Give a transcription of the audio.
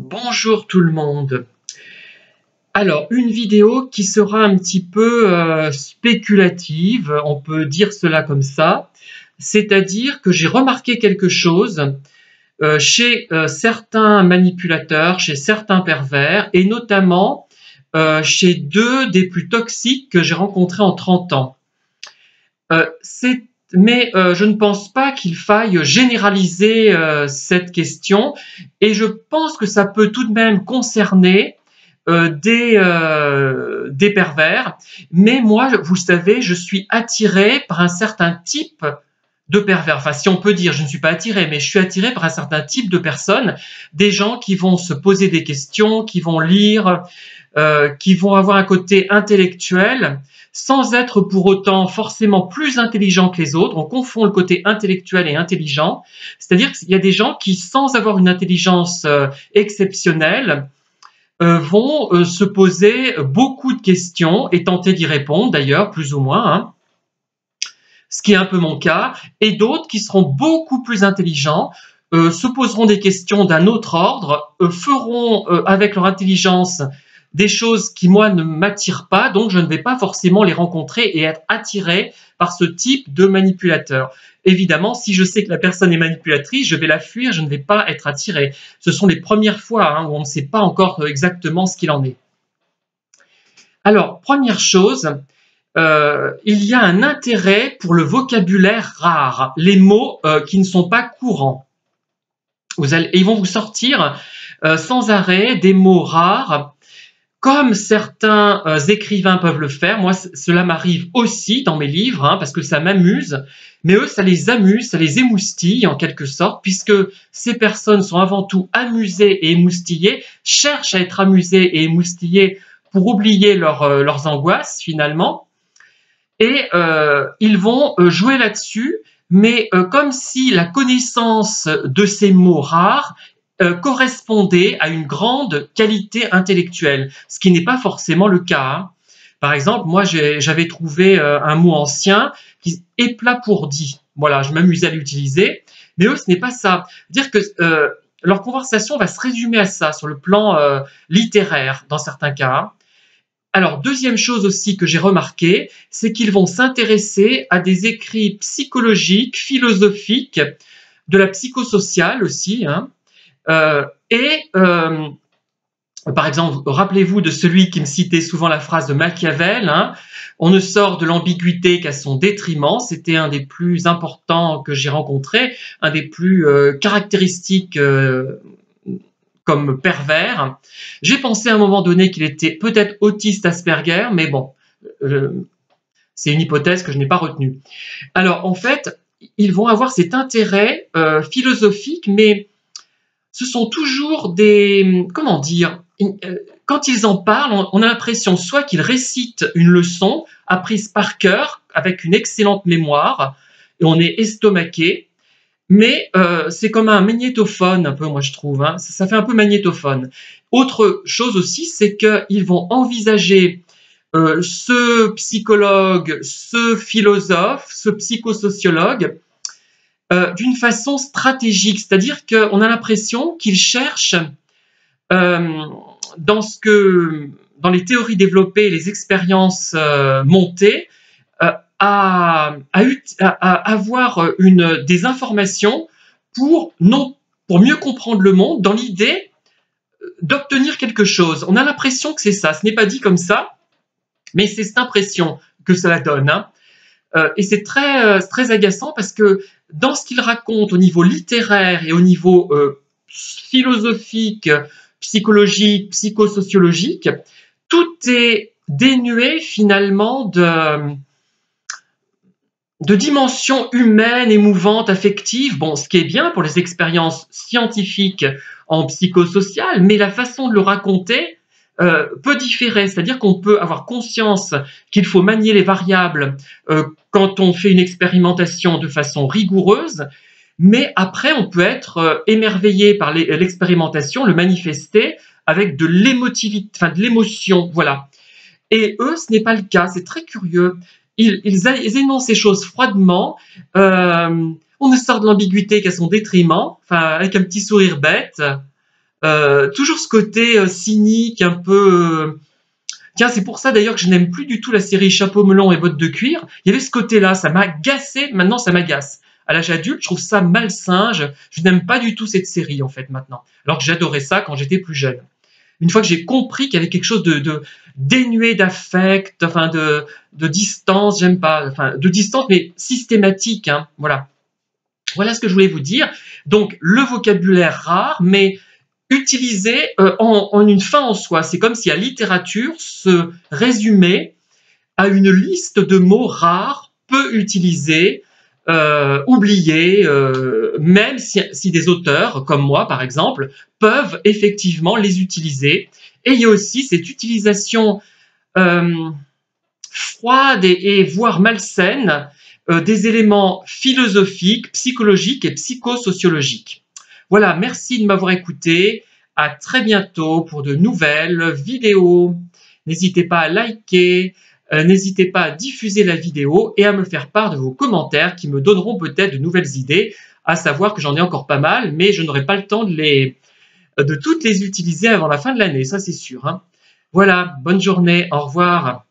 Bonjour tout le monde. Alors, une vidéo qui sera un petit peu spéculative, on peut dire cela comme ça, c'est-à-dire que j'ai remarqué quelque chose chez certains manipulateurs, chez certains pervers, et notamment chez deux des plus toxiques que j'ai rencontrés en 30 ans. Mais je ne pense pas qu'il faille généraliser cette question, et je pense que ça peut tout de même concerner des pervers. Mais moi, vous le savez, je suis attiré par un certain type de pervers. Enfin, si on peut dire, je ne suis pas attiré, mais je suis attiré par un certain type de personnes, des gens qui vont se poser des questions, qui vont lire, qui vont avoir un côté intellectuel, sans être pour autant forcément plus intelligents que les autres. On confond le côté intellectuel et intelligent, c'est-à-dire qu'il y a des gens qui, sans avoir une intelligence exceptionnelle, vont se poser beaucoup de questions et tenter d'y répondre, d'ailleurs, plus ou moins, hein, ce qui est un peu mon cas, et d'autres qui seront beaucoup plus intelligents, se poseront des questions d'un autre ordre, feront avec leur intelligence des choses qui, moi, ne m'attirent pas, donc je ne vais pas forcément les rencontrer et être attiré par ce type de manipulateur. Évidemment, si je sais que la personne est manipulatrice, je vais la fuir, je ne vais pas être attiré. Ce sont les premières fois où on ne sait pas encore exactement ce qu'il en est. Alors, première chose, il y a un intérêt pour le vocabulaire rare, les mots qui ne sont pas courants. Ils vont vous sortir sans arrêt des mots rares, comme certains écrivains peuvent le faire. Moi, cela m'arrive aussi dans mes livres, hein, parce que ça m'amuse, mais eux, ça les amuse, ça les émoustille en quelque sorte, puisque ces personnes sont avant tout amusées et émoustillées, cherchent à être amusées et émoustillées pour oublier leurs angoisses finalement, et ils vont jouer là-dessus, mais comme si la connaissance de ces mots rares correspondait à une grande qualité intellectuelle, ce qui n'est pas forcément le cas, hein. Par exemple, moi j'avais trouvé un mot ancien qui est éplapourdi. Voilà, je m'amusais à l'utiliser, mais eux ce n'est pas ça. Dire que leur conversation va se résumer à ça sur le plan littéraire dans certains cas. Alors, deuxième chose aussi que j'ai remarqué, c'est qu'ils vont s'intéresser à des écrits psychologiques, philosophiques, de la psychosociale aussi, hein, et par exemple, rappelez-vous de celui qui me citait souvent la phrase de Machiavel, hein, on ne sort de l'ambiguïté qu'à son détriment. C'était un des plus importants que j'ai rencontré, un des plus caractéristiques comme pervers. J'ai pensé à un moment donné qu'il était peut-être autiste Asperger, mais bon, c'est une hypothèse que je n'ai pas retenue. Alors en fait, ils vont avoir cet intérêt philosophique, mais ce sont toujours des, comment dire, quand ils en parlent, on a l'impression soit qu'ils récitent une leçon apprise par cœur, avec une excellente mémoire, et on est estomaqué, mais c'est comme un magnétophone un peu, moi je trouve, hein. Ça fait un peu magnétophone. Autre chose aussi, c'est qu'ils vont envisager ce psychologue, ce philosophe, ce psychosociologue d'une façon stratégique, c'est-à-dire qu'on a l'impression qu'ils cherchent euh, dans les théories développées, les expériences montées, à avoir des informations pour mieux comprendre le monde dans l'idée d'obtenir quelque chose. On a l'impression que c'est ça. Ce n'est pas dit comme ça, mais c'est cette impression que cela donne, hein. Et c'est très agaçant parce que dans ce qu'il raconte au niveau littéraire et au niveau philosophique, psychologique, psychosociologique, tout est dénué finalement de dimension humaine, émouvante, affective, bon, ce qui est bien pour les expériences scientifiques en psychosocial, mais la façon de le raconter peut différer, c'est-à-dire qu'on peut avoir conscience qu'il faut manier les variables quand on fait une expérimentation de façon rigoureuse, mais après on peut être émerveillé par l'expérimentation, le manifester avec de l'émotivité, enfin de l'émotion, voilà. Et eux, ce n'est pas le cas, c'est très curieux. Ils énoncent ces choses froidement. On ne sort de l'ambiguïté qu'à son détriment, enfin avec un petit sourire bête. toujours ce côté cynique, un peu... Tiens, c'est pour ça d'ailleurs que je n'aime plus du tout la série Chapeau melon et bottes de cuir. Il y avait ce côté-là, ça m'a agacé, maintenant ça m'agace. À l'âge adulte, je trouve ça malsain, je n'aime pas du tout cette série en fait maintenant. Alors que j'adorais ça quand j'étais plus jeune. Une fois que j'ai compris qu'il y avait quelque chose de dénué d'affect, enfin de distance, j'aime pas, enfin de distance mais systématique, hein, voilà. Voilà ce que je voulais vous dire. Donc le vocabulaire rare, mais utilisé en une fin en soi. C'est comme si la littérature se résumait à une liste de mots rares, peu utilisés, oubliés, même si des auteurs, comme moi par exemple, peuvent effectivement les utiliser. Et il y a aussi cette utilisation froide et voire malsaine des éléments philosophiques, psychologiques et psychosociologiques. Voilà, merci de m'avoir écouté. À très bientôt pour de nouvelles vidéos. N'hésitez pas à liker, n'hésitez pas à diffuser la vidéo et à me faire part de vos commentaires qui me donneront peut-être de nouvelles idées, à savoir que j'en ai encore pas mal, mais je n'aurai pas le temps de toutes les utiliser avant la fin de l'année, ça c'est sûr, hein. Voilà, bonne journée, au revoir.